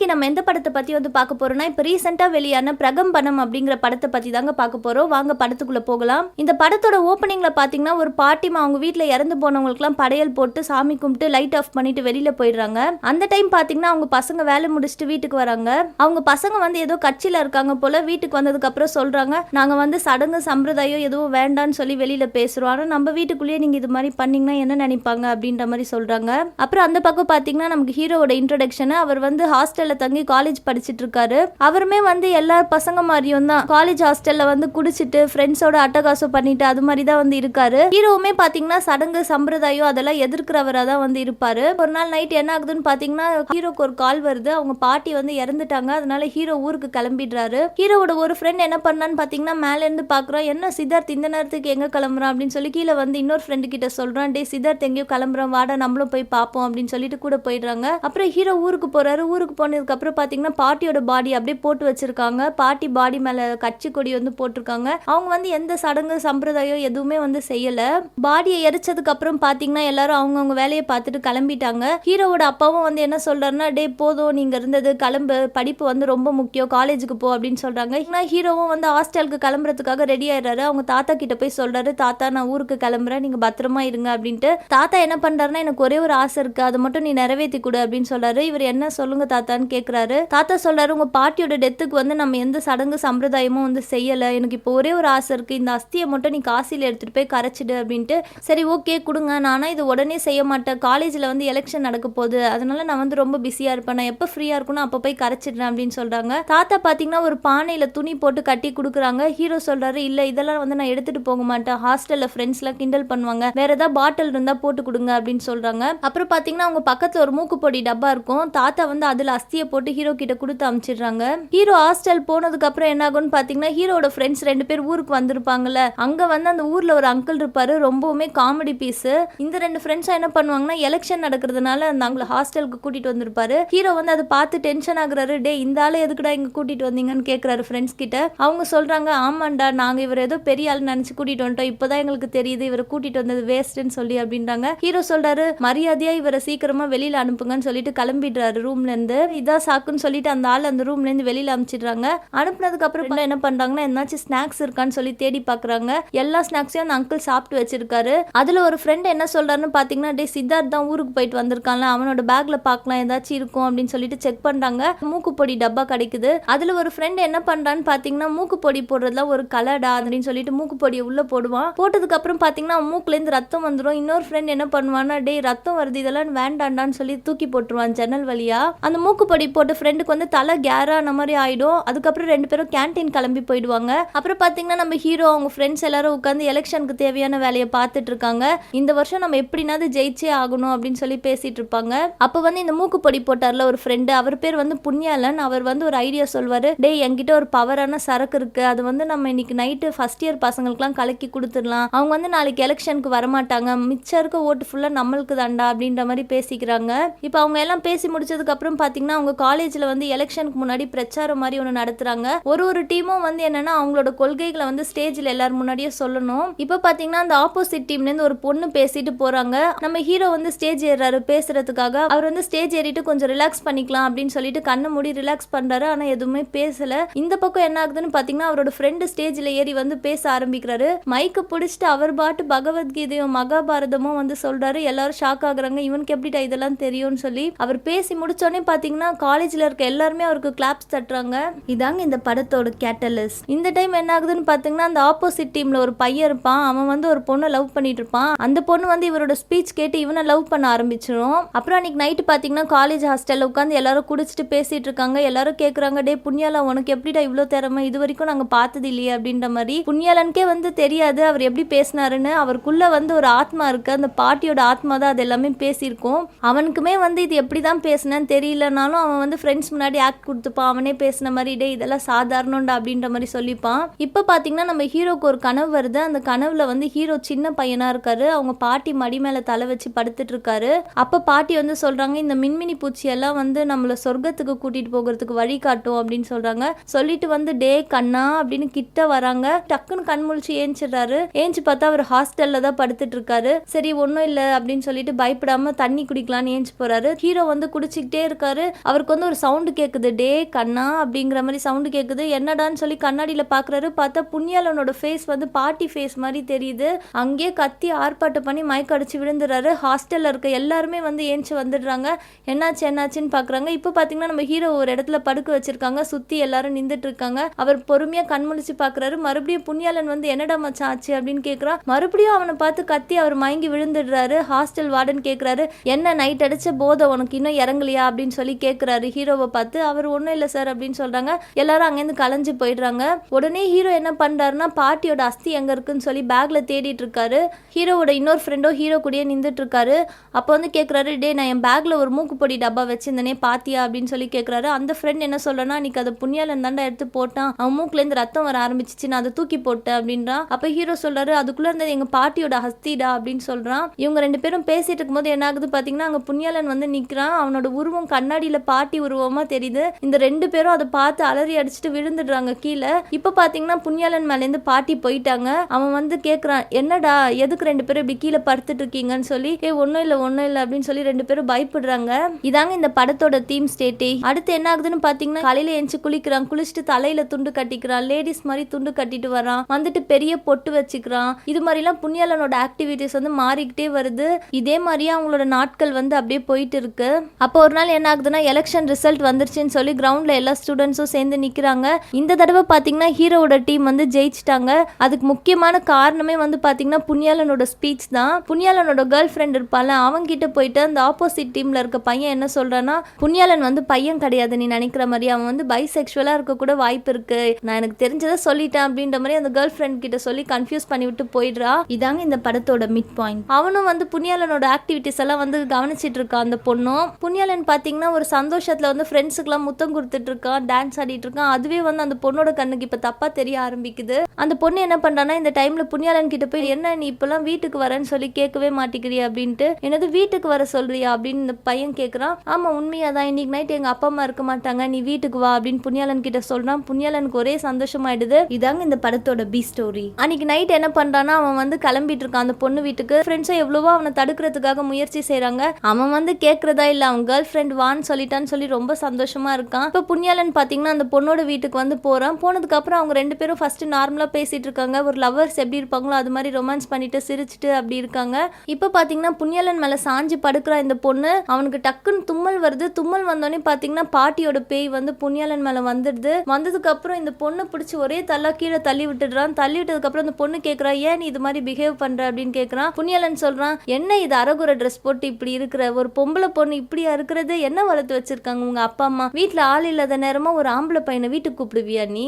இன்னைக்கு நம்ம எந்த படத்தை பத்தி வந்து பார்க்க போறோம்னா, இப்ப ரீசெண்டா வெளியான பிரகம்பனம் அப்படிங்கிற படத்தை பத்தி தாங்க பார்க்க போறோம். வாங்க படத்துக்குள்ள போகலாம். இந்த படத்தோட ஓப்பனிங்ல பாத்தீங்கன்னா ஒரு பாட்டிமா அவங்க வீட்டுல இறந்து போனவங்களுக்குலாம் படையல் போட்டு சாமி கும்பிட்டு லைட் ஆஃப் பண்ணிட்டு வெளியில போயிடுறாங்க. அந்த டைம் பாத்தீங்கன்னா அவங்க பசங்க வேலை முடிச்சுட்டு வீட்டுக்கு வராங்க. அவங்க பசங்க வந்து ஏதோ கட்சியில இருக்காங்க போல. வீட்டுக்கு வந்ததுக்கு அப்புறம் சொல்றாங்க, நாங்க வந்து சடங்கு சம்பிரதாயம் எதுவும் வேண்டான்னு சொல்லி வெளியில பேசுறோம். ஆனா நம்ம வீட்டுக்குள்ளேயே நீங்க இது மாதிரி பண்ணீங்கன்னா என்ன நினைப்பாங்க அப்படின்ற மாதிரி சொல்றாங்க. அப்புறம் அந்த பக்கம் பாத்தீங்கன்னா நமக்கு ஹீரோவோட இன்ட்ரோடக்ஷன். அவர் வந்து ஹாஸ்டல்ல தங்கி காலேஜ் படிச்சிட்டு இருக்காரு. அவருமே வந்து எல்லா பசங்க மாதிரியும் தான் காலேஜ் ஹாஸ்டல்ல வந்து குடிச்சிட்டு ஃப்ரெண்ட்ஸோட அட்டகாசம் பண்ணிட்டு அது மாதிரி தான் வந்து இருக்காரு. ஹீரோவுமே பாத்தீங்கன்னா சடங்கு சம்பிரதாயம் அதெல்லாம் எதிர்க்கிறவரா தான் வந்து இருப்பாரு. ஒரு நாள் நைட் என்ன ஆகுதுன்னு பாத்தீங்கன்னா ஹீரோக்கு ஒரு கால் வருது. அவங்க பாட்டி வந்து இறந்துட்டாங்க. அதனால ஹீரோ ஊருக்கு கிளம்பிடுறாரு. ஹீரோவோட ஒரு ஃப்ரெண்ட் என்ன பண்ணான்னு பாத்தீங்கன்னா மேல இருந்து பாக்குறான், என்ன சித்தார்த் இந்த நேரத்துக்கு எங்க கிளம்புறான் அப்படின்னு சொல்லி கீழே வந்து இன்னொரு ஃப்ரெண்டு கிட்ட சொல்றான், டே சித்தார்த் எங்கேயோ கிளம்புறான், வாடா நம்மளும் போய் பார்ப்போம் அப்படின்னு சொல்லிட்டு கூட போயிடுறாங்க. அப்புறம் ஹீரோ ஊருக்கு போறாரு. ஊருக்கு போனதுக்கு அப்புறம் பாத்தீங்கன்னா பாட்டியோட பாடி அப்படியே போட்டு வச்சிருக்காங்க. பாட்டி பாடி மேல கட்சி கொடி வந்து போட்டிருக்காங்க. அவங்க வந்து எந்த சடங்கு சம்பிரதாயம் எதுவுமே வந்து செய்யல. பாடியை எரிச்சதுக்கு அப்புறம் பாத்தீங்கன்னா எல்லாரும் அவங்கவுங்க வேலையை பார்த்துட்டு கிளம்பிட்டாங்க. ஹீரோவோட அப்பாவும் வந்து என்ன சொல்றாருன்னா, டே போதும் நீங்க இருந்தது கிளம்பு, படிப்பு வந்து ரொம்ப முக்கியம், காலேஜுக்கு போ அப்படின்னு சொல்றாங்க. ஹீரோவும் வந்து ஹாஸ்டலுக்கு கிளம்புறதுக்காக ரெடி ஆயிடுறாரு. அவங்க தாத்தா கிட்ட போய் சொல்றாரு, தாத்தா நான் ஊருக்கு கிளம்புறேன், நீங்க பத்திரமா இருங்க அப்படின்ட்டு. தாத்தா என்ன பண்றாருன்னா, எனக்கு ஒரே ஒரு ஆசை இருக்கு, அதை மட்டும் நீ நிறைவேற்றி கொடு அப்படின்னு சொல்றாரு. இவர் என்ன சொல்லுங்க தாத்தான்னு கேட்குறாரு. தாத்தா சொல்றாரு, உங்க பாட்டியோட டெத்துக்கு வந்து நம்ம எந்த சடங்கு சம்பிரதாயமும் வந்து செய்யல, எனக்கு இப்போ ஒரே ஒரு ஆசை இருக்கு, இந்த அஸ்தியை மட்டும் நீ காசில எடுத்துட்டு போய் கரைச்சிடு அப்படின்ட்டு. சரி ஓகே கொடுங்க, நானா இது உடனே செய்ய மாட்டேன், காலேஜில் வந்து எலெக்ஷன் நடக்க போகுது, அதனால நான் வந்து ரொம்ப பிஸியா இருப்பேன், நான் எப்போ ஃப்ரீயா இருக்கணும் அப்போ போய் கரைச்சிடுறேன் அப்படின்னு சொல்றாங்க. தாத்தா பாத்தீங்கன்னா ஒரு பானையில துணி போட்டு கட்டி கொடுக்குறாங்க. ஹீரோ சொல்றாரு, இல்ல இதெல்லாம் வந்து நான் எடுத்துட்டு போக மாட்டேன், ஹாஸ்டல்ல ஃப்ரெண்ட்ஸ்லாம் கிண்டல் பண்ணுவாங்க, வேற ஏதாவது பாட்டில் இருந்தா போட்டு கொடுங்க அப்படின்னு சொல்றாங்க. அப்புறம் பாத்தீங்கன்னா அவங்க பக்கத்துல ஒரு மூக்குப்பொடி டப்பா இருக்கும். தாத்தா வந்து அதுல அஸ்தியை போட்டு ஹீரோ கிட்ட கொடுத்து அனுப்பிச்சிடுறாங்க. ஹீரோ ஹாஸ்டல் போனதுக்கு அப்புறம் என்ன ஆகும்னு பாத்தீங்கன்னா ஹீரோட ஃப்ரெண்ட்ஸ் 2 பேர் ஊருக்கு வந்திருப்பாங்கல்ல, அங்க வந்து அந்த ஊர்ல ஒரு அங்கிள் இருப்பாரு, ரொம்பவுமே காமெடி பீஸ். இந்த 2 ஃப்ரெண்ட்ஸும் என்ன பண்ணுவாங்கன்னா எலெக்ஷன் நடக்கிறதுனால அந்த அங்கிள் ஹாஸ்டலுக்கு கூட்டிட்டு வந்திருப்பாரு. ஹீரோ வந்து அதை பார்த்து டென்ஷன் ஆகுறாரு. டே இந்த ஆளு எதுக்குடா இங்க கூட்டிட்டு வந்தீங்கன்னு கேட்கிறாரு ஃப்ரெண்ட்ஸ் கிட்ட. அவங்க சொல்றாங்க, ஆமாண்டா நாங்க இவர் ஏதோ பெரிய ஆள் நினைச்சு கூட்டிட்டு வந்துட்டோம், இப்பதான் எங்களுக்கு தெரியுது இவரை கூட்டிட்டு வந்தது வேஸ்ட்னு சொல்லி அப்படின்றாங்க. ஹீரோ சொல்றாரு, மரியாதையா இவரை சீக்கிரமா வெளியில அனுப்புங்கன்னு சொல்லிட்டு கிளம்பிடுறாரு ரூம்ல இருந்து. இதான் சாக்குன்னு சொல்லிட்டு அந்த ஆள் அந்த ரூம்ல இருந்து வெளியில அனுப்பிச்சிடுறாங்க. அனுப்புனதுக்கு அப்புறம் என்ன பண்றாங்கன்னா, என்னாச்சும் ஸ்நாக்ஸ் இருக்கான்னு சொல்லி தேடி பாக்குறாங்க. எல்லா ஸ்நாக்ஸையும் அந்த அங்கிள் சாப்பிட்டு வச்சிருக்காரு. அதுல ஒரு ஃப்ரெண்ட் என்ன சொல்றாருன்னு பாத்தீங்கன்னா, டே சித்தார்த் தான் ஊருக்கு போயிட்டு வந்திருக்கான்ல, அவனோட பேக்ல பாக்கலாம் ஏதாச்சும் இருக்கும் அப்படின்னு சொல்லிட்டு செக் பண்றாங்க. மூக்குப்பொடி டப்பா கிடைக்குது. அதுல ஒரு ஃப்ரெண்ட் என்ன பண்றான்னு பாத்தீங்கன்னா, மூக்குப்பொடி போடுறதுல ஒரு கலடா அப்படின்னு சொல்லிட்டு மூக்குப்பொடியை உள்ள போடுவான். போட்டதுக்கு அப்புறம் பாத்தீங்கன்னா மூக்குல இருந்து ரத்தம் வந்துடும். இன்னொரு ஃப்ரெண்ட் என்ன பண்ணுவான்னா, டே ரத்தம் வருது இதெல்லாம் வேண்டாண்டான்னு சொல்லி தூக்கி போட்டுருவான் ஜன்னல் வழியா. அந்த மூக்குப்பொடி போட்ட ஃப்ரெண்டுக்கு வந்து தலை கேரா அந்த மாதிரி ஆயிடும். அதுக்கப்புறம் 2 பேரும் கேன்டீன் கிளம்பி போயிடுவாங்க. அப்புறம் பாத்தீங்கன்னா நம்ம ஹீரோ அவங்க ஃப்ரெண்ட்ஸ் எல்லாரும் உட்காந்து எலெக்ஷனுக்கு தேவையான வேலையை பார்த்துட்டு இருக்காங்க. இந்த வருஷம் நம்ம எப்படினாவது ஜெயிச்சே ஆகணும் அப்படின்னு சொல்லி பேசிட்டு இருப்பாங்க. அப்ப வந்து இந்த மூக்குப்பொடி போட்டார்ல ஒரு ஃப்ரெண்டு, அவர் பேர் வந்து புண்ணியாலன். அவர் வந்து ஒரு ஐடியா சொல்வாரு, டே என்கிட்ட ஒரு பவரான சரக்கு இருக்கு, அது வந்து நம்ம இன்னைக்கு நைட்டு ஃபர்ஸ்ட் இயர் பசங்களுக்குலாம் கலக்கி கொடுத்துடலாம், அவங்க வந்து நாளைக்கு எலெக்ஷனுக்கு வரமாட்டாங்க, மிச்சம் இருக்க ஓட்டு ஃபுல்லா நம்மளுக்கு தாண்டா அப்படின்ற மாதிரி பேசிக்கிறாங்க. இப்போ அவங்க எல்லாம் பேசி முடிச்சதுக்கு அப்புறம் பாத்தீங்கன்னா அவங்க காலேஜ்ல வந்து எலெக்ஷனுக்கு முன்னாடி பிரச்சாரம் மாதிரி ஒன்று நடத்துறாங்க. ஒரு டீமும் வந்து என்னன்னா அவங்களோட கொள்கைகளை வந்து ஸ்டேஜ்ல எல்லாரும் முன்னாடியே சொல்லணும். இப்போ பாத்தீங்கன்னா அந்த ஆப்போசிட் டீம்ல இருந்து ஒரு பொண்ணு பேசிட்டு போறாங்க. நம்ம ஹீரோ வந்து ஸ்டேஜ் ஏறாரு பேசுறதுக்காக. அவர் வந்து ஸ்டேஜ் ஏறிட்டு கொஞ்சம் ரிலாக்ஸ் பண்ணிக்கலாம் அப்படின்னு சொல்லிட்டு கண்ணை மூடி ரிலாக்ஸ் பண்றாரு. ஆனா எதுவுமே பேசல. இந்த பக்கம் என்ன ஆகுதுன்னு பாத்தீங்கன்னா அவரோட ஃப்ரெண்டு ஸ்டேஜ்ல ஏறி வந்து பேச ஆரம்பிக்கிறாரு. மைக்கு பிடிச்சிட்டு அவர் பாட்டு பகவத்கீதையும் மகாபாரதமும் வந்து சொல்றாரு. எல்லாரும் ஷாக் ஆகுறாங்க, இவனுக்கு எப்படிடா இதெல்லாம் தெரியும்னு சொல்லி. அவர் பேசி முடிச்சோடனே பாத்தீங்கன்னா காலேஜ்ல இருக்க எல்லாருமே அவருக்கு கிளாப்ஸ் தட்டுறாங்க. இதாங்க இந்த படத்தோட கேட்டலிஸ்ட். இந்த டைம் என்ன ஆகுதுன்னு பாத்தீங்கன்னா அந்த ஆப்போசிட் டீம்ல ஒரு பையன் இருப்பான். அவன் வந்து ஒரு பொண்ணை லவ் பண்ணிட்டு இருப்பான். அந்த பொண்ணு வந்து இவரோட ஸ்பீச் கேட்டு இவனை லவ் பண்ண ஆரம்பிச்சிடும். அப்புறம் அன்னைக்கு நைட்டு பாத்தீங்கன்னா காலேஜ் ஹாஸ்டல்ல உட்காந்து எல்லாரும் குடிச்சிட்டு பேசிட்டு இருக்காங்க. எல்லாரும் கேக்குறாங்க, டே புண்ணியாலா உனக்கு எப்படிடா இவ்வளோ திறமை, இது வரைக்கும் நாங்க பார்த்தது இல்லையே அப்படின்ற மாதிரி. புண்ணியாலனுக்கே வந்து தெரியாது அவர் எப்படி பேசினாருன்னு. அவருக்குள்ள வந்து ஒரு ஆத்மா இருக்கு, அந்த பாட்டியோட ஆத்மா தான் அது எல்லாமே பேசியிருக்கும். அவனுக்குமே வந்து இது எப்படிதான் பேசினேன்னு தெரியலனாலும் அவன் வந்து ஃப்ரெண்ட்ஸ் முன்னாடி ஆக்ட் கொடுத்துப்பான். அவனே பேசின மாதிரி, டே இதெல்லாம் சாதாரணம்டா அப்படின்ற மாதிரி சொல்லிப்பான். இப்ப பாத்தீங்கன்னா நம்ம ஹீரோக்கு ஒரு கனவு வருது. அந்த கனவுல வந்து ஹீரோ சின்ன பையனா இருக்காரு. அவங்க பாட்டி மடி மேல தலை வச்சு படுத்துட்டு இருக்காரு. அப்ப பாட்டி வந்து சொல்றாங்க, இந்த மின்மினி பூச்சி எல்லாம் வந்து நம்மள சொர்க்கத்துக்கு கூட்டிட்டு போகிறதுக்கு வழி காட்டும் அப்படின்னு சொல்றாங்க. சொல்லிட்டு வந்து டே கண்ணா அப்படின்னு கிட்ட வராங்க. டக்குன்னு கண் முழிச்சு ஏஞ்சிடுறாரு. ஏஞ்சி பார்த்தா அவர் ஹாஸ்டல்ல தான் படுத்துட்டு இருக்காரு. சரி ஒன்னும் இல்ல அப்படின்னு சொல்லிட்டு பயப்படாம தண்ணி குடிக்கலான்னு ஏஞ்சி போறாரு. ஹீரோ வந்து குடிச்சுக்கிட்டே இருக்காரு. அவருக்கு வந்து ஒரு சவுண்டு கேட்குது, டே கண்ணா அப்படிங்கிற மாதிரி சவுண்டு கேட்குது. என்னடான்னு சொல்லி கண்ணாடியில் பார்க்குறாரு. பார்த்தா புண்ணியாலனோட ஃபேஸ் வந்து பாட்டி ஃபேஸ் மாதிரி தெரியுது. அங்கேயே கத்தி ஆர்ப்பாட்டம் பண்ணி மயக்க அடிச்சு விழுந்துறாரு. ஹாஸ்டலில் இருக்க எல்லாருமே வந்து ஏஞ்சி வந்துடுறாங்க. என்னாச்சுன்னு பார்க்குறாங்க. இப்போ பார்த்தீங்கன்னா நம்ம ஹீரோ ஒரு இடத்துல படுக்க வச்சிருக்காங்க. சுற்றி எல்லாரும் நின்றுட்டு இருக்காங்க. அவர் பொறுமையாக கண்முழிச்சு பார்க்குறாரு. மறுபடியும் புண்ணியாலன் வந்து என்னடா மச்சான் ஆச்சு அப்படின்னு கேட்குறான். மறுபடியும் அவனை பார்த்து கத்தி அவர் மயங்கி விழுந்துடுறாரு. ஹாஸ்டல் வார்டன் கேட்குறாரு, என்ன நைட் அடிச்ச போதை உனக்கு இன்னும் இறங்கலையா அப்படின்னு சொல்லி கேட்குறாரு ஹீரோவை பார்த்து. அவர் ஒன்றும் இல்லை சார் அப்படின்னு சொல்கிறாங்க. எல்லாரும் அங்கேருந்து கலைஞ்சு போயிடுறாங்க. உடனே ஹீரோ என்ன பண்ணுறாருன்னா பாட்டியோட அஸ்தி எங்கே இருக்குன்னு சொல்லி பேக்கில் தேடிட்டு இருக்காரு. ஹீரோவோட இன்னொரு ஃப்ரெண்டோ ஹீரோ கூடயே நின்றுட்டு இருக்காரு. அப்போ வந்து கேட்குறாரு, டே நான் என் பேக்கில் ஒரு மூக்குப்பொடி டப்பா வச்சிருந்தேனே பாத்தியா அப்படின்னு சொல்லி கேட்குறாரு. அந்த ஃப்ரெண்ட் என்ன சொல்றேன்னா, நீக்கு அதை புண்ணியாலன் தாண்டா எடுத்து போட்டான், அவன் மூக்குலேருந்து ரத்தம் வர ஆரம்பிச்சிச்சு, நான் அதை தூக்கி போட்டேன் அப்படின்றான். அப்போ ஹீரோ சொல்றாரு, அதுக்குள்ளே இருந்தது எங்கள் பாட்டியோட ஹஸ்திடா அப்படின்னு சொல்கிறான். இவங்க ரெண்டு பேரும் பேசிட்டு இருக்கும்போது என்ன ஆகுது பார்த்தீங்கன்னா, அங்கே புண்ணியாலன் வந்து நிற்கிறான். அவனோட உருவம் கண்ணாடியில் பாட்டி உருவமாக தெரியுது. இந்த ரெண்டு பேரும் அதை பார்த்து அலறி அடிச்சுட்டு விழுந்துடுறாங்க கீழே. இப்போ பார்த்தீங்கன்னா புண்ணியாலன் மேலேருந்து பாட்டி போயிட்டாங்க. அவன் வந்து கேட்குறான், என்னடா எதுக்கு ரெண்டு பேரும் இப்படி கீழே படுத்துட்டு இருக்கீங்கன்னு சொல்லி. ஒன்றும் இல்லை அப்படின்னு சொல்லி ரெண்டு பேரும் பயப்படுறாங்க. இதாங்க இந்த படத்தோட தீம் ஸ்டேட்டே. அடுத்து என்ன ஆகுதுன்னு பார்த்தீங்கன்னா, காலையில எஞ்சி குளிக்கிறான். குளிச்சுட்டு தலையில துண்டு கட்டிக்கிறான். லேடிஸ் மாதிரி துண்டு கட்டிட்டு வரான். வந்துட்டு பெரிய பொட்டு வச்சுக்கிறான். இது மாதிரிலாம் புண்ணியாலனோட ஆக்டிவிட்டிஸ் வந்து மாறிக்கிட்டே வருது. இதே மாதிரியே அவங்களோட நாட்கள் வந்து அப்படியே போயிட்டு இருக்கு. அப்போ ஒரு நாள் என்ன ஆகுதுன்னா, எலெக்ஷன் ரிசல்ட் வந்துருச்சுன்னு சொல்லி கிரவுண்ட்ல எல்லா ஸ்டூடெண்ட்ஸும் சேர்ந்து நிற்கிறாங்க. இந்த தடவை பார்த்தீங்கன்னா ஹீரோவோட டீம் வந்து ஜெயிச்சிட்டாங்க. அதுக்கு முக்கியமான காரணமே வந்து பார்த்தீங்கன்னா புண்ணியாலனோட ஸ்பீச் தான். புண்ணியாலனோட கேர்ள் ஃப்ரெண்ட் இருப்பால, அவங்கிட்ட போயிட்டு அந்த ஆப்போசிட் டீம்ல இருக்க பையன் என்ன சொல்றான்னா, புண்ணியாலன் வந்து பையன் கிடையாது நீ நினைக்கிற மாதிரி, அவன் வந்து பைசெக்சுவலா இருக்க கூட வாய்ப்பு இருக்கு, நான் எனக்கு தெரிஞ்சதை சொல்லிட்டேன் அப்படின்ற மாதிரி அந்த கேர்ள் ஃப்ரெண்ட் கிட்ட சொல்லி கன்ஃபியூஸ் பண்ணி விட்டு போயிடுறா. இதாங்க இந்த படத்தோட மிட் பாயிண்ட். அவனும் வந்து புண்ணியாலனோட ஆக்டிவிட்டிஸ் எல்லாம் வந்து கவனிச்சிட்டு இருக்கான். அந்த பொண்ணும் புண்ணியாலன் பாத்தீங்கன்னா ஒரு சந்தோஷத்துல வந்து ஃப்ரெண்ட்ஸுக்குலாம் முத்தம் கொடுத்துட்டு இருக்கான், டான்ஸ் ஆடிட்டு இருக்கான். அதுவே வந்து அந்த பொண்ணோட கண்ணுக்கு இப்ப தப்பா தெரிய ஆரம்பிக்குது. அந்த பொண்ணு என்ன பண்றான்னா, இந்த டைம்ல புண்ணியாலன் கிட்ட போய், என்ன நீ இப்பெல்லாம் வீட்டுக்கு வரேன்னு சொல்லி கேட்கவே மாட்டேங்கிறியா அப்படின்ட்டு, என்னது வீட்டுக்கு வர சொல்றியா அப்படின்னு இந்த பையன் கேட்குறான். ஆமா உண்மையாதான், இன்னைக்கு நைட் எங்க அப்பா அம்மா இருக்க மாட்டாங்க, நீ வீட்டுக்கு வா அப்படின்னு புண்ணியாலன் கிட்ட சொல்றான். புண்ணியாலனுக்கு ஒரே சந்தோஷமாயிடுது. இதாங்க இந்த படத்தோட பி ஸ்டோரி. அன்னைக்கு நைட் என்ன பண்றான்னா, அவன் வந்து கிளம்பிட்டு இருக்கான் அந்த பொண்ணு வீட்டுக்கு. ஃப்ரெண்ட்ஸும் எவ்வளவோ அவனை தடுக்கிறதுக்காக முயற்சி செய்யறாங்க. அவன் வந்து கேட்கறதா இல்ல, அவன் கேர்ள் ஃப்ரெண்ட் வான்னு சொல்லிட்டான்னு சொல்லி ரொம்ப சந்தோஷமா இருக்கான். இப்போ புண்ணியாலன் பாத்தீங்கன்னா அந்த பொண்ணோட வீட்டுக்கு வந்து போறான். போனதுக்கு அப்புறம் அவங்க ரெண்டு பேரும் ஃபர்ஸ்ட் நார்மலா பேசிட்டு இருக்காங்க. ஒரு லவர்ஸ் எப்படி இருப்பாங்களோ அது மாதிரி ரொமான்ஸ் பண்ணிட்டு சிரிச்சுட்டு அப்படி இருக்காங்க. இப்போ பாத்தீங்கன்னா புண்ணியாலன் மேல சாஞ்சு படுக்கிறா இந்த பொண்ணு. அவனுக்கு டக்குன்னு தும்மல் வருது. தும்மல் வந்தோடனே பாத்தீங்கன்னா பாட்டியோட பேய் வந்து புண்ணியாலன் மேல வந்துடுது. வந்ததுக்கு அப்புறம் இந்த பொண்ணு பிடிச்சி ஒரே தள்ளா கீழே தள்ளி விட்டுடுறான். தள்ளி விட்டதுக்கு அப்புறம் இந்த பொண்ணு கேட்கறா, ஏன் நீ இது மாதிரி பிஹேவ் பண்ற அப்படின்னு கேட்கறான். புண்ணியாலன் சொல்றான், என்ன இது அரகுற ட்ரெஸ் போட்டு இப்படி இருக்கிற ஒரு பொம்பளை பொண்ணு இப்படியா இருக்கிறது, என்ன வளர்த்து வச்சிருக்காங்க உங்க அப்பா அம்மா, வீட்டுல ஆள் இல்லாத நேரமா ஒரு ஆம்பளை பையனை வீட்டுக்கு கூப்பிடுவியா நீ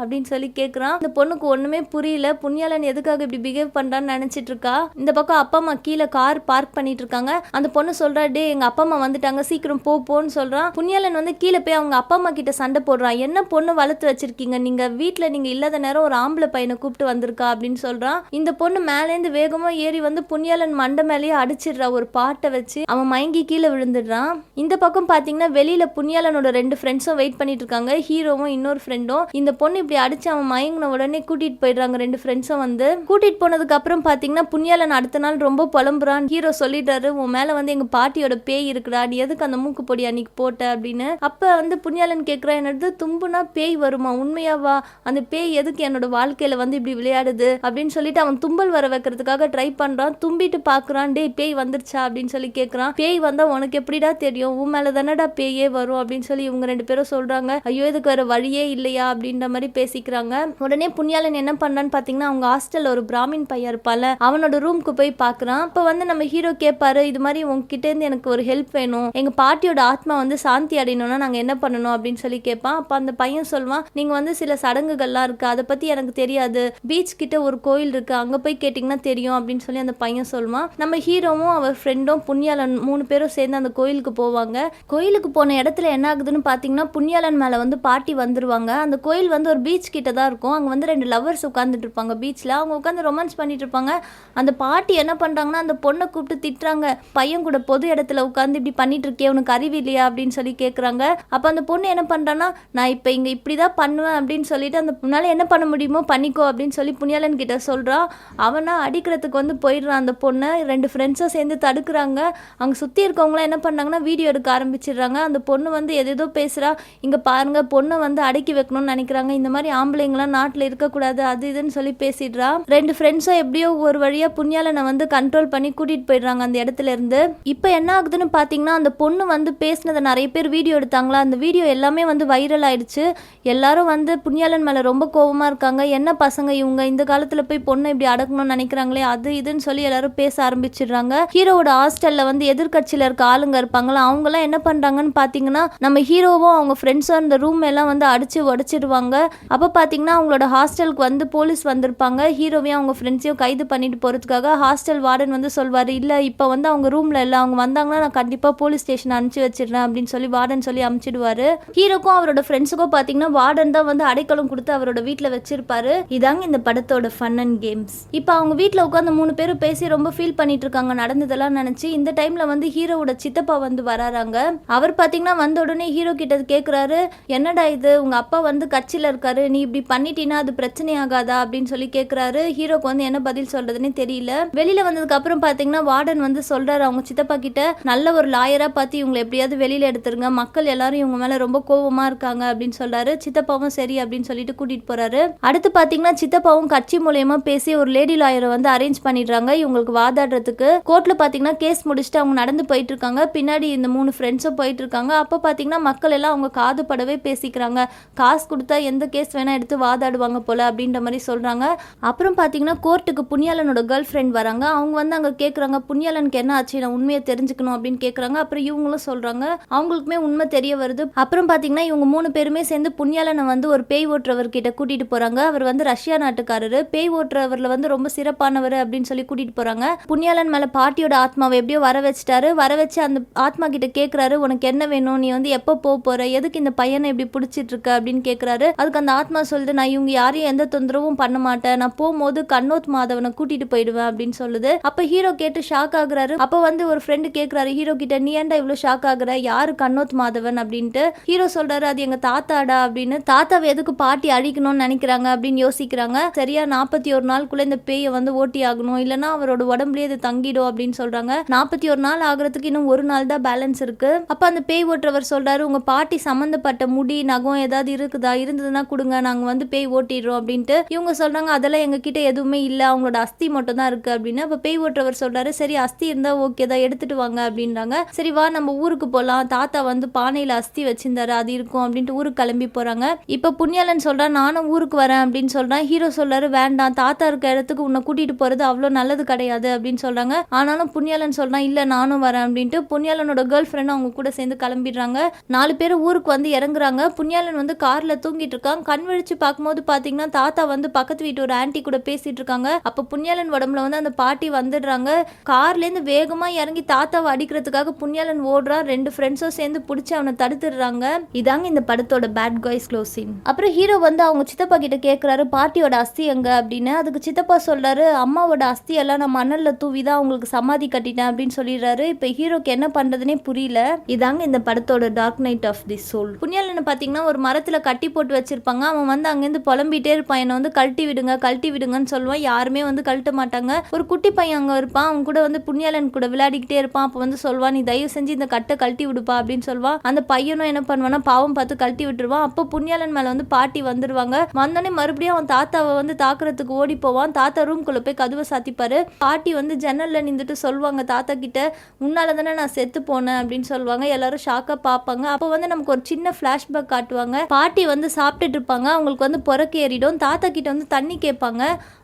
அப்படின்னு சொல்லி கேட்கறான். இந்த பொண்ணுக்கு ஒண்ணுமே புரியல. புண்ணியாலன் எதுக்காக இப்படி பிஹேவ் பண்றான்னு நினைச்சிட்டு இருக்கா. இந்த பக்கம் அப்பா அம்மா கீழே கார் பார்க் பண்ணிட்டு இருக்காங்க. அந்த பொண்ணு சொல்றா, டே எங்க அப்பா அம்மா வந்துட்டாங்க சீக்கிரம் போன்னு சொல்றான். புண்ணியாலன் வந்து கீழே போய் அவங்க அப்பா அம்மா கிட்ட சண்டை போடுறான். என்ன பொண்ணு வளர்த்து வச்சிருக்கீங்க நீங்க, வீட்டுல நீங்க இல்லாத நேரம் ஒரு ஆம்பளை பையனை கூப்பிட்டு வந்திருக்கா அப்படின்னு சொல்றான். இந்த பொண்ணு மேலேந்து வேகமா ஏறி வந்து புண்ணியாலன் மண்டை மேலேயே அடிச்சிடுறா ஒரு பாட்டை வச்சு. அவன் மயங்கி கீழே விழுந்துடுறான். இந்த பக்கம் பாத்தீங்கன்னா வெளியில புண்ணியாலனோட ரெண்டு ஃப்ரெண்ட்ஸும் வெயிட் பண்ணிட்டு இருக்காங்க, ஹீரோவும் இன்னொரு ஃப்ரெண்டும். இந்த பொண்ணு இப்படி அடிச்சு அவன் மயங்கின உடனே கூட்டிட்டு போயிடுறாங்க ரெண்டு ஃப்ரெண்ட்ஸும் வந்து. கூட்டிட்டு போனதுக்கு அப்புறம் பாத்தீங்கன்னா புண்ணியாலன் அடுத்த நாள் ரொம்ப புலம்புறான். ஹீரோ சொல்லிட்டாரு, உன் மேல வந்து எங்க பாட்டியோட பேய் இருக்குடா, நீ எதுக்கு அந்த மூக்கு பொடி அன்னைக்கு போட்ட அப்படின்னு. அப்ப வந்து புண்ணியாலன் கேட்கிறா, என்னது தும்புனா பேய் வருமா, உண்மையாவா, அந்த பேய் எதுக்கு என்னோட வாழ்க்கையில வந்து இப்படி விளையாடுது அப்படின்னு சொல்லிட்டு அவன் தும்பல் வர வைக்கிறதுக்காக ட்ரை பண்றான். தும்பிட்டு பாக்குறான், டே பேய் வந்துருச்சா அப்படின்னு சொல்லி கேட்கறான். பேய் வந்தா உனக்கு எப்படிடா தெரியும், உன் மேல தானடா பேயே வரும் அப்படின்னு சொல்லி இவங்க ரெண்டு பேரும் சொல்றாங்க. ஐயோ இதுக்கு வேற வழியே இல்லையா அப்படின்ற மாதிரி பேசிக்கிறாங்க. உடனே புண்ணியாலன் என்ன பண்றான்னு பாத்தீங்கன்னா, அவங்க ஹாஸ்டல்ல ஒரு பிராமின் பையன் இருப்பால, அவனோட ரூமுக்கு போய் பாக்குறான். அப்ப வந்து நம்ம ஹீரோ கேட்பாரு, இது மாதிரி உங்ககிட்ட இருந்து எனக்கு ஒரு ஹெல்ப் வேணும், எங்க பாட்டியோட ஆத்மா வந்து சாந்தி அடையணும்னா நாங்க என்ன பண்ணணும் அப்படின்னு சொல்லி கேட்பான். அப்ப அந்த பையன் சொல்லுவான், நீங்க வந்து சில சடங்குகள்லாம் இருக்கு, அதை பத்தி எனக்கு தெரியாது, பீச் கிட்ட ஒரு கோயில் இருக்கு, அங்க போய் கேட்டீங்கன்னா தெரியும் அப்படின்னு சொல்லி அந்த பையன் சொல்லுவான். நம்ம ஹீரோவும் அவர் ஃப்ரெண்டும் புண்ணியாலன் மூணு பேரும் சேர்ந்து அந்த கோயிலுக்கு போவாங்க. கோயிலுக்கு போன இடத்துல என்ன ஆகுதுன்னு பாத்தீங்கன்னா, புண்ணியாலன் மேல வந்து பாட்டி வந்துருவாங்க. அந்த கோயில் வந்து ஒரு பீச் கிட்ட தான் இருக்கும். அங்க வந்து ரெண்டு லவர்ஸ் உட்கார்ந்துட்டு இருப்பாங்க பீச்ல. அவங்க உட்காந்து ரொமான்ஸ் பண்ணிட்டு இருப்பாங்க. அந்த பாட்டி என்ன பண்றாங்கன்னா, அந்த பொண்ணை கூப்பிட்டு திட்டுறாங்க, பையன் கூட பொது இடத்துல உட்காந்து இப்படி பண்ணிட்டு இருக்கே, உனக்கு அறிவு இல்லையா அப்படின்னு சொல்லி கேட்கறாங்க. அப்ப அந்த பொண்ணு என்ன பண்றான்னா, நான் இப்ப இங்க இப்படிதான் பண்ணுவேன் அப்படின்னு சொல்லிட்டு, அந்த முன்னால என்ன பண்ண முடியுமோ பண்ணிக்கோ அப்படின்னு சொல்லி புண்ணியாலன் கிட்ட சொல்றா. அவனா அடிக்கிறதுக்கு வந்து போயிடுறான். அந்த பொண்ணை ரெண்டு ஃப்ரெண்ட்ஸும் சேர்ந்து தடுக்கிறாங்க. அங்க சுத்தி இருக்கவங்களாம் என்ன பண்ணாங்கன்னா வீடியோ எடுக்க ஆரம்பிச்சிடுறாங்க. ஆரம்பிச்சிடுறாங்க. அந்த பொண்ணு வந்து எதேதோ பேசுறா, இங்க பாருங்க பொண்ணை வந்து அடக்கி வைக்கணும்னு நினைக்கிறாங்க, இந்த மாதிரி ஆம்பளைங்களாம் நாட்டில் இருக்கக்கூடாது அது இதுன்னு சொல்லி பேசிடுறா. 2 ஃப்ரெண்ட்ஸும் எப்படியோ ஒரு வழியா புண்ணியாலனை வந்து கண்ட்ரோல் பண்ணி கூட்டிட்டு போயிடுறாங்க அந்த இடத்துல இருந்து. இப்போ என்ன ஆகுதுன்னு பார்த்தீங்கன்னா, அந்த பொண்ணு வந்து பேசினதை நிறைய பேர் வீடியோ எடுத்தாங்களா, அந்த வீடியோ எல்லாமே வந்து வைரல் ஆயிடுச்சு. எல்லாரும் வந்து புண்ணியாலன் மேலே ரொம்ப கோபமாக இருக்காங்க. என்ன பசங்க இவங்க இந்த காலத்தில் போய் பொண்ணை இப்படி அடக்கணும்னு நினைக்கிறாங்களே அது இதுன்னு சொல்லி எல்லாரும் பேச ஆரம்பிச்சிடுறாங்க. ஹீரோவோட ஹாஸ்டலில் வந்து எதிர்கட்சியில் இருக்க ஆளுங்க இருப்பாங்களா, அவங்களாம் என்ன பண்ணுறாங்கன்னு பார்த்தீங்கன்னா, நம்ம ஹீரோவும் அவங்க ஃப்ரெண்ட்ஸும் அந்த ரூம் எல்லாம் வந்து அடிச்சு உடச்சிடுவாங்க. அப்போ பார்த்தீங்கன்னா அவங்களோட ஹாஸ்டலுக்கு வந்து போலீஸ் வந்திருப்பாங்க. ஹீரோவையும் அவங்க ஃப்ரெண்ட்ஸையும் கைது பண்ணிட்டு போகிறதுக்காக ஹாஸ்டல் வார்டன் வந்து சொல்வார், இல்லை இப்போ வந்து அவங்க ரூமில் இல்லை, அவங்க வந்தாங்கன்னா நான் கண்டிப்பாக போலீஸ் ஸ்டேஷன் அனுப்பிச்சு வச்சிடுறேன் அப்படின்னு சொல்லி வார்டன் சொல்லி அனுப்பிச்சிடுவாரு. ஹீரோக்கும் அவரோட ஃப்ரெண்ட்ஸுக்கும் பார்த்தீங்கன்னா வார்டன் தான் வந்து அடைக்கலம் கொடுத்து அவரோட வீட்டில் வச்சிருப்பாரு. இதாங்க இந்த படத்தோட ஃபன் அண்ட் கேம்ஸ். இப்போ அவங்க வீட்டில் உட்காந்து 3 பேரும் பேசி ரொம்ப ஃபீல் பண்ணிட்டு இருக்காங்க நடந்ததெல்லாம் நினச்சி. இந்த டைமில் வந்து ஹீரோவோட சித்தப்பா வந்து வராங்க. அவர் பார்த்தீங்கன்னா வந்த உடனே ஹீரோ கிட்ட கேட்குறாரு, என்னடா இது உங்கள் அப்பா வந்து கட்சியில் இருக்காரு, நீ இப்படி பண்ணிட்டீங்கன்னா அது பிரச்சனை ஆகாதா அப்படின்னு சொல்லி கேட்குறாரு. ஹீரோக்கு வந்து என்ன பதில் சொல்றதுன்னு தெரியல. வெளியில வந்ததுக்கு அப்புறம் பார்த்தீங்கன்னா வார்டன் வந்து சொல்றாரு அவங்க சித்தப்பா கிட்ட, நல்ல ஒரு லாயரா பார்த்து இவங்களை எப்படியாவது வெளியில எடுத்துருங்க, மக்கள் எல்லாரும் இவங்க மேல ரொம்ப கோபமா இருக்காங்க அப்படின்னு சொல்றாரு. சித்தப்பாவும் சரி அப்படின்னு சொல்லிட்டு கூட்டிட்டு போறாரு. அடுத்து பார்த்தீங்கன்னா சித்தப்பாவும் கட்சி மூலமா பேசி ஒரு லேடி லாயரை வந்து அரேஞ்ச் பண்ணிடுறாங்க இவங்களுக்கு வாதாடுறதுக்கு. கோர்ட்ல பார்த்தீங்கன்னா கேஸ் முடிச்சுட்டு அவங்க நடந்து போயிட்டு இருக்காங்க. பின்னாடி இந்த 3 ஃப்ரெண்ட்ஸும் போயிட்டு இருக்காங்க. அப்போ பார்த்தீங்கன்னா மக்கள் எல்லாம் அவங்க காது படவே பேசிக்கிறாங்க, காசு கொடுத்தா எந்த கேஸ் வேணா எடுத்து வாதாடுவாங்க போல அப்படின்ற மாதிரி சொல்றாங்க. அப்புறம் பார்த்தீங்கன்னா கோர்ட்டுக்கு புண்ணியாலனோட கேர்ள் ஃப்ரெண்ட் வராங்க. அவங்க வந்து அங்கே கேட்குறாங்க, புண்ணியாலனுக்கு என்ன ஆச்சு, நான் உண்மையை தெரிஞ்சுக்கணும் அப்படின்னு கேட்குறாங்க. அப்புறம் இவங்களும் சொல்றாங்க, அவங்களுக்குமே உண்மை தெரிய வருது. அப்புறம் பார்த்தீங்கன்னா இவங்க 3 பேருமே சேர்ந்து புண்ணியாலனை வந்து ஒரு பேய் ஓட்டுறவர்கிட்ட கூட்டிட்டு போறாங்க. அவர் வந்து ரஷ்யா நாட்டுக்காரரு, பேய் ஓட்டுறவர்ல வந்து ரொம்ப சிறப்பானவர் அப்படின்னு சொல்லி கூட்டிட்டு போறாங்க. புண்ணியாலன் மேல பாட்டியோட ஆத்மாவை எப்படியோ வர வச்சுட்டாரு. வர வச்சு அந்த ஆத்மா கிட்ட கேட்குறாரு, உனக்கு என்ன வேணும், நீ வந்து எப்போ போற, எதுக்கு இந்த பையனை இப்படி பிடிச்சிட்டு இருக்க அப்படின்னு கேட்குறாரு. அதுக்கு அந்த ஆத்மா சொல்லுது, நான் இவங்க யாரையும் எந்த தொந்தரவும் பண்ண மாட்டேன், நான் போகும்போது கண்ணோத் மாதவனை கூட்டிட்டு போயிடுவேன் அப்படின்னு சொல்லுது. அப்ப ஹீரோ கேட்டு ஷாக் ஆகுறாரு. அப்ப வந்து ஒரு ஃப்ரெண்டு கேட்குறாரு ஹீரோ கிட்ட, நீ ஏன்டா இவ்வளவு ஷாக் ஆகுற, யாரு கண்ணோத் மாதவன் அப்படின்ட்டு. ஹீரோ சொல்றாரு, அது எங்க தாத்தாடா அப்படின்னு. தாத்தாவை எதுக்கு பாட்டி அழிக்கணும்னு நினைக்கிறாங்க அப்படின்னு யோசிக்கிறாங்க. சரியா 41 நாளுக்குள்ள இந்த பேயை வந்து ஓட்டி ஆகணும், இல்லைன்னா அவரோட உடம்புலயே இது தங்கிடும் அப்படின்னு சொல்றாங்க. 41 நாள் ஆகுறதுக்கு இன்னும் 1 நாள் தான் பேலன்ஸ் இருக்கு. அப்ப அந்த பேய் ஓட்டுறவர் சொல்றாரு, உங்க பாட்டி சம்பந்தப்பட்ட முடி நகம் ஏதாவது இருக்குதா, இருந்ததுன்னா கொடுங்க, நாங்க வந்து பேய் ஓட்டிடுறோம் அப்படின்ட்டு. இவங்க சொல்றாங்க, அதெல்லாம் எங்க கிட்ட எதுவுமே இல்ல, அவங்களோட அஸ்தி மட்டும் தான் இருக்கு அப்படின்னு. அப்ப பேய் ஓட்டுறவர் சொல்றாரு, சரி அஸ்தி இருந்தா ஓகே தான், எடுத்துட்டு வாங்க அப்படின்றாங்க. சரி வா நம்ம ஊருக்கு போலாம், தாத்தா வந்து பானையில அஸ்தி வச்சிருந்தாரு அது இருக்கும் அப்படின்ட்டு ஊருக்கு கிளம்பி போறாங்க. இப்ப புண்ணியாலன் சொல்றான், நானும் ஊருக்கு வரேன் அப்படின்னு சொல்றான். ஹீரோ சொல்றாரு, வேண்டாம், தாத்தா இருக்க இடத்துக்கு உன்னை கூட்டிட்டு போறது அவ்வளவு நல்லது கிடையாது அப்படின்னு சொல்றாங்க. ஆனாலும் புண்ணியாலன் சொல்றான், இல்ல நானும் வரேன் அப்படின்ட்டு. புண்ணியாலனோட கேர்ள் ஃப்ரெண்ட் அவங்க கூட சேர்ந்து கிளம்பிடுறாங்க. 4 பேர் ஊருக்கு வந்து இறங்குறாங்க. புண்ணியாலன் வந்து கார்ல தூங்கிட்டு இருக்கான். கண் விழிச்சு பார்க்கும்போது பாத்தீங்கன்னா தாத்தா வந்து பக்கத்து வீட்டு ஒரு ஆன்ட்டி கூட பேசிட்டு இருக்காங்க. அப்ப புண்ணியாலன் உடம்புல வந்து அந்த பாட்டி வந்துடுறாங்க. கார்ல இருந்து வேகமா இறங்கி தாத்தாவை அடிக்கிறதுக்காக புண்ணியாலன் ஓடுறா. 2 ஃப்ரெண்ட்ஸும் சேர்ந்து பிடிச்சி அவனை தடுத்துடுறாங்க. இதாங்க இந்த படத்தோட பேட் காய்ஸ் க்ளோசிங். அப்புறம் ஹீரோ வந்து அவங்க சித்தப்பா கிட்ட கேட்கிறாரு, பாட்டியோட அஸ்தி எங்க அப்படின்னு. அதுக்கு சித்தப்பா சொல்றாரு, அம்மாவோட அஸ்தி எல்லாம் நான் மணல்ல தூவிதான் அவங்களுக்கு சமாதி கட்டிட்டேன் அப்படின்னு சொல்லிடுறாரு. இப்ப ஹீரோக்கு என்ன பண்றதுனே புரியல. இதாங்க இந்த படத்தோட dark night of the soul. புண்ணியாலனை பாத்தீங்கன்னா ஒரு மரத்துல கட்டி போட்டு வச்சிருப்பாங்க. அவன் வந்து அங்கிருந்து புலம்பிட்டே இருப்பான், என்னை வந்து கழட்டி விடுங்கன்னு சொல்லுவான். யாருமே வந்து கழட்ட மாட்டாங்க. ஒரு குட்டி பையன் அங்க இருப்பான், அவன் கூட வந்து புண்ணியாலன் கூட விளையாடிக்கிட்டே இருப்பான். அப்ப வந்து சொல்வான், நீ தயவு செஞ்சு இந்த கட்டை கழட்டி விடுப்பா அப்படின்னு சொல்லுவான். அந்த பையனும் என்ன பண்ணுவானா, பாவம் பார்த்து கழட்டி விட்டுருவான். அப்போ புண்ணியாலன் மேல வந்து பாட்டி வந்துருவாங்க. வந்தோடனே மறுபடியும் அவன் தாத்தாவை வந்து தாக்குறதுக்கு ஓடி போவான். தாத்தா ரூம்குள்ள போய் கதவை சாத்திப்பாரு. பாட்டி வந்து ஜன்னல்ல நின்றுட்டு சொல்லுவாங்க தாத்தா கிட்ட, உன்னால தானே நான் செத்து போனேன் அப்படின்னு சொல்லுவாங்க. எல்லாரும் ஷாக்கா பார்ப்பாங்க. அப்போ வந்து நமக்கு ஒரு சின்ன பிளாஷ்பேக் காட்டுவாங்க. பாட்டி வந்து சாப்பிட்டுட்டு இருப்பாங்க, அவங்களுக்கு வந்து புறக்கு ஏறிடும். தாத்தா கிட்ட வந்து தண்ணி கேட்பாங்க.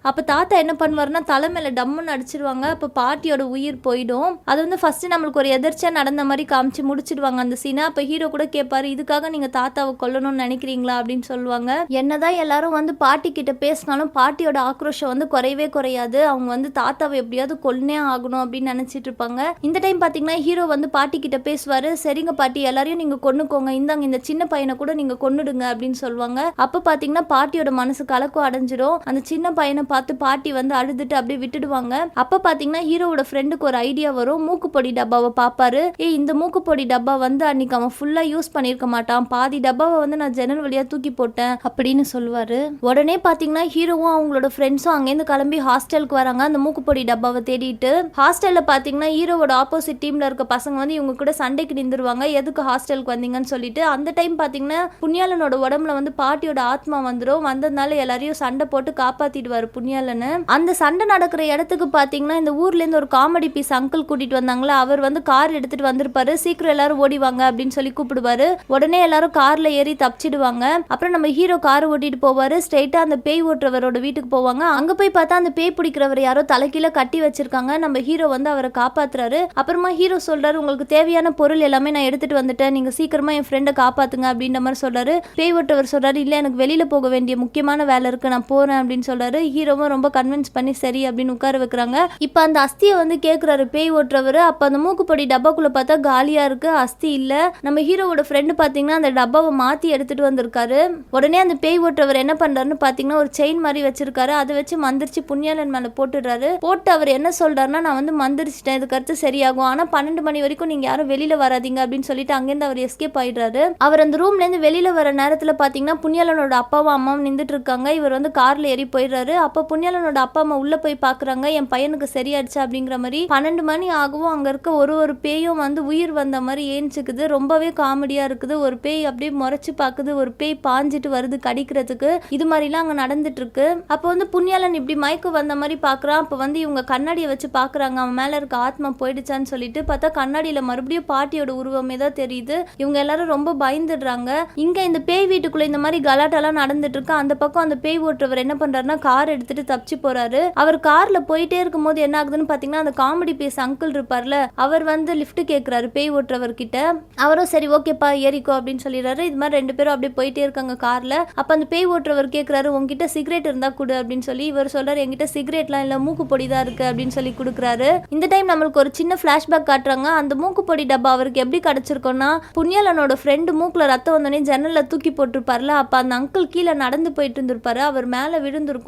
அப்போ தாத்தா என்ன பண்ணுவாருன்னா தலை மேல டம்முன்னு அடிச்சிருவாங்க. அப்போ பாட்டியோட உயிர் போயிடும். அது வந்து ஃபர்ஸ்ட் நம்மளுக்கு ஒரு எதிர்ச்சியா நடந்த மாதிரி காமிச்சு முடிச்சிடுவாங்க அந்த சீனை. அப்போ ஹீரோ கூட கேட்பாரு, இதுக்காக நீங்க தாத்தாவை கொல்லணும்னு நினைக்கிறீங்களா அப்படின்னு சொல்லுவாங்க. என்னதான் எல்லாரும் வந்து பாட்டி கிட்ட பேசினாலும் பாட்டியோட ஆக்ரோஷம் வந்து குறையவே குறையாது. அவங்க வந்து தாத்தாவை எப்படியாவது கொல்லே ஆகணும் அப்படின்னு நினைச்சிட்டு இருப்பாங்க. இந்த டைம் பாத்தீங்கன்னா ஹீரோ வந்து பாட்டி கிட்ட பேசுவாரு, சரிங்க பாட்டி எல்லாரையும் நீங்க கொன்னுக்கோங்க, இந்தாங்க இந்த சின்ன பையனை கூட நீங்க கொன்னுடுங்க அப்படின்னு சொல்லுவாங்க. அப்ப பாத்தீங்கன்னா பாட்டியோட மனசு கலக்கம் அடைஞ்சிரும். அந்த சின்ன பையனை பார்த்து பாட்டி வந்து அழுதுட்டு அப்படியே விட்டுடுவாங்க. அப்ப பாத்தீங்கன்னா ஹீரோவோட ஃப்ரெண்டுக்கு ஒரு ஐடியா வரும். மூக்குப்பொடி டப்பாவை பாப்பாரு. இந்த மூக்குப்பொடி டப்பா வந்து அன்னைக்கு அவன் ஃபுல்லா யூஸ் பண்ணிருக்க மாட்டான், பாதி டப்பாவை வந்து நான் ஜன்னல் வழியா தூக்கி போட்டேன் அப்படின்னு சொல்லுவாரு. உடனே பாத்தீங்கன்னா ஹீரோவும் அவங்களோட ஃப்ரெண்ட்ஸும் அங்கேருந்து கிளம்பி ஹாஸ்டலுக்கு வராங்க அந்த மூக்குப்பொடி டப்பாவை தேடிட்டு. ஹாஸ்டல்ல பாத்தீங்கன்னா ஹீரோவோட ஆப்போசிட் டீம்ல இருக்க பசங்க வந்து இவங்க கூட சண்டைக்கு நின்றுவாங்க, எதுக்கு ஹாஸ்டலுக்கு வந்தீங்கன்னு சொல்லிட்டு. அந்த டைம் பாத்தீங்கன்னா புண்ணியாளனோட உடம்புல வந்து பாட்டியோட ஆத்மா வந்துடும். வந்ததுனால எல்லாரையும் சண்டை போட்டு காப்பாத்திடுவாரு புண்ணியாளனு. அந்த சண்டை நடக்கிற இடத்துக்கு பாத்தீங்கன்னா இந்த ஊர்ல இருந்து ஒரு காமெடி பீஸ் அங்கிள் கூட்டிட்டு வந்தாங்களா, அவர் வந்து கார் எடுத்துட்டு வந்திருப்பாரு. சீக்கிரம் எல்லாரும் ஓடிவாங்க அப்படின்னு சொல்லி கூப்பிடுவாரு. உடனே எல்லாரும் கார்ல ஏறி தப்பிச்சிடுவாங்க. அப்புறம் நம்ம ஹீரோ கார் ஓட்டிட்டு போவாரு. ஸ்ட்ரெயிட்டா அந்த பேய் ஓட்டுறவரோட வீட்டுக்கு போவாங்க. அங்க போய் பார்த்தா அந்த பேய் பிடிக்கிறவர் யாரோ தலைக்கீழ கட்டி வச்சிருக்காங்க. நம்ம ஹீரோ வந்து அவரை காப்பாத்துறாரு. அப்புறமா ஹீரோ சொல்றாரு, உங்களுக்கு தேவையான பொருள் எல்லாமே நான் எடுத்துட்டு வந்துட்டேன், நீங்க சீக்கிரமா என் ஃப்ரெண்டை காப்பாத்துங்க அப்படின்ற மாதிரி சொல்றாரு. பேய் ஓட்டுறவர் சொல்றாரு, இல்ல எனக்கு வெளியில போக வேண்டிய முக்கியமான வேலை இருக்கு, நான் போறேன் அப்படின்னு சொல்றாரு. ஹீரோவும் ரொம்ப கன்வின்ஸ் பண்ணி சரி அப்படின்னு உட்கார வைக்கிறாங்க. இப்ப அந்த அஸ்தியை வந்து கேக்குறாரு பேய் ஓட்டுறவர். அப்ப அந்த மூக்குப்பொடி டப்பாக்குள்ள பார்த்தா காலியா இருக்கு, அஸ்தி இல்ல. நம்ம ஹீரோவோட ஃப்ரெண்டு பாத்தீங்கன்னா அந்த டப்பாவை மாத்தி எடுத்துட்டு வந்திருக்காரு. உடனே அந்த பேய் ஓட்டுறவர் என்ன பண்றாருன்னு பாத்தீங்கன்னா ஒரு செயின் மாதிரி வச்சிருக்காரு. அதை வச்சு மந்திரிச்சு புண்ணியாளன் மேல போட்டுடுறாரு. போட்டு அவர் என்ன சொல்றாருன்னா, நான் வந்து மந்திரிச்சிட்டேன், இதுக்கு அடுத்து சரியாகும், ஆனா 12 மணி வரைக்கும் நீங்க யாரும் வெளியில வராதீங்க அப்படின்னு சொல்லிட்டு அங்கிருந்து அவர் எஸ்கேப் ஆயிடுறாரு. அவர் அந்த ரூம்ல இருந்து வெளியில வர நேரத்துல பாத்தீங்கன்னா புண்ணியாளனோட அப்பாவும் அம்மாவும் நின்றுட்டு இருக்காங்க. இவர் வந்து கார்ல ஏறி போயிடுறாரு. அப்ப புண்ணியாளனோட அப்பா அம்மா உள்ள போய் பாக்குறாங்க, என் பையனுக்கு சரியாயிடுச்சு அப்படிங்கிற மாதிரி. 12 மணி ஆகவும் அங்க இருக்க ஒரு பேயும் வந்து உயிர் வந்த மாதிரி ஏஞ்சுக்குது. ரொம்பவே காமெடியா இருக்குது. ஒரு பேய் அப்படியே முறைச்சு பாக்குது, ஒரு பேய் பாஞ்சிட்டு வருது கடிக்கிறதுக்கு. இது மாதிரிலாம் அங்க நடந்துட்டு இருக்கு. அப்ப வந்து புண்ணியாளன் இப்படி மயக்கம் வந்த மாதிரி பாக்குறான். அப்ப வந்து இவங்க கண்ணாடியை வச்சு பாக்குறாங்க, அவன் மேல இருக்க ஆத்மா போயிடுச்சான்னு சொல்லிட்டு. பார்த்தா கண்ணாடியில மறுபடியும் பாட்டியோட உருவமே தான் தெரியுது. இவங்க எல்லாரும் ரொம்ப பயந்துடுறாங்க. இங்க இந்த பேய் வீட்டுக்குள்ள இந்த மாதிரி கலாட்டெல்லாம் நடந்துட்டு இருக்கு. அந்த பக்கம் அந்த பேய் ஓட்டுறவர் என்ன பண்றாருன்னா கார் எடுத்துட்டு தப்பிச்சு போறாரு. அவர் கார்ல போயிட்டே இருக்கும் போது என்ன ஆகுதுன்னு பாத்தீங்கன்னா அந்த காமெடி பீஸ் அங்கிள் இருப்பார்ல, அவர் வந்து லிஃப்ட் கேக்குறாரு பேய் ஓட்டுறவர் கிட்ட. அவரும் சரி ஓகேப்பா ஏறிக்கோ அப்படின்னு சொல்லிடுறாரு. இது மாதிரி 2 பேரும் அப்படியே போயிட்டே இருக்காங்க கார்ல. அப்ப அந்த பேய் ஓட்டுறவர் கேக்குறாரு, உங்ககிட்ட சிகரெட் இருந்தா கொடு அப்படின்னு சொல்லி. இவர் சொல்றாரு, என்கிட்ட சிகரெட்லாம் இல்ல, மூக்கு பொடி தான் இருக்கு அப்படின்னு சொல்லி கொடுக்குறாரு. இந்த டைம் நம்மளுக்கு ஒரு சின்ன பிளாஷ்பேக் காட்டுறாங்க. அந்த மூக்கு பொடி டப்பா அவருக்கு எப்படி கிடைச்சிருக்கோம்னா, புண்ணியாளனோட ஃப்ரெண்டு மூக்குல ரத்தம் வந்தோடனே ஜன்னல்ல தூக்கி போட்டிருப்பார்ல, அப்ப அந்த அங்கிள் கீழே நடந்து போயிட்டு இருந்திருப்பாரு, அவர் மேல விழுந்திருக்கும்.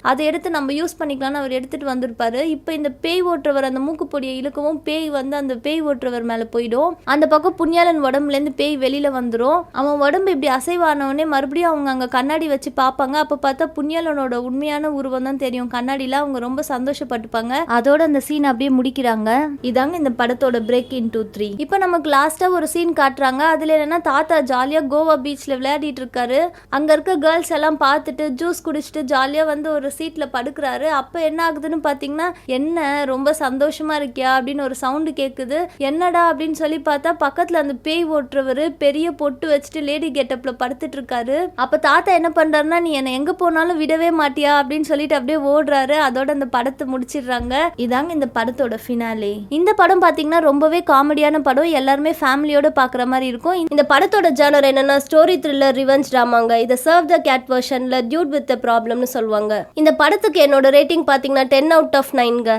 அதை எடுத்து நம்ம யூஸ் பண்ணிக்கலாம்னு அவர் எடுத்துட்டு வந்திருப்பாரு. இப்ப இந்த பேய் ஓட்டுறவர் அந்த மூக்கு பொடியை இழுக்கவும் பேய் வந்து அந்த பேய் ஓட்டுறவர் மேல போயிடும். அந்த பக்கம் புண்ணியாளன் உடம்புல இருந்து பேய் வெளியில வந்துடும். அவன் உடம்பு இப்படி அசைவானவனே மறுபடியும் அவங்க அங்க கண்ணாடி வச்சு பார்ப்பாங்க. அப்ப பார்த்தா புண்ணியாளனோட உண்மையான உருவம் தான் தெரியும் கண்ணாடியில. அவங்க ரொம்ப சந்தோஷப்பட்டுப்பாங்க. அதோட அந்த சீன் அப்படியே முடிக்கிறாங்க. இதாங்க இந்த படத்தோட பிரேக் இன் 2-3. இப்போ நமக்கு லாஸ்டா ஒரு சீன் காட்டுறாங்க. அதுல என்னன்னா தாத்தா ஜாலியா கோவா பீச்ல விளையாடிட்டு இருக்காரு. அங்க இருக்க கேர்ள்ஸ் எல்லாம் பார்த்துட்டு ஜூஸ் குடிச்சிட்டு ஜாலியா வந்து ஒரு சீட்ல படுக்கிறாரு. அப்ப என்ன ஆகுதுன்னு பாத்தீங்கன்னா, என்ன ரொம்ப சந்தோஷமா இருக்கியா அப்படின்னு ஒரு சவுண்டு கேக்குது. என்னடா அப்படின்னு சொல்லி பார்த்தா பக்கத்துல அந்த பேய் ஓட்டுறவர் பெரிய பொட்டு வச்சுட்டு லேடி கெட்டப்ல படுத்துட்டு இருக்காரு. அப்ப தாத்தா என்ன பண்றாருன்னா, நீ என்ன எங்க போனாலும் விடவே மாட்டியா அப்படின்னு சொல்லிட்டு அப்படியே ஓடுறாரு. அதோட அந்த படத்தை முடிச்சிடுறாங்க. இதாங்க இந்த படத்தோட ஃபினாலே. இந்த படம் பாத்தீங்கன்னா ரொம்பவே காமெடியான படம். எல்லாருமே ஃபேமிலியோட பாக்குற மாதிரி இருக்கும். இந்த படத்தோட ஜானர் என்னன்னா ஸ்டோரி த்ரில்லர் ரிவெஞ்ச் டிராமாங்க. இத சர்வ் த கேட் வெர்ஷன்ல டியூட் வித் ப்ராப்ளம்னு சொல்லுவாங்க. இந்த படத்துக்கு என்னோட ரேட்டிங் பாத்தீங்கன்னா 10 out of 9ங்க.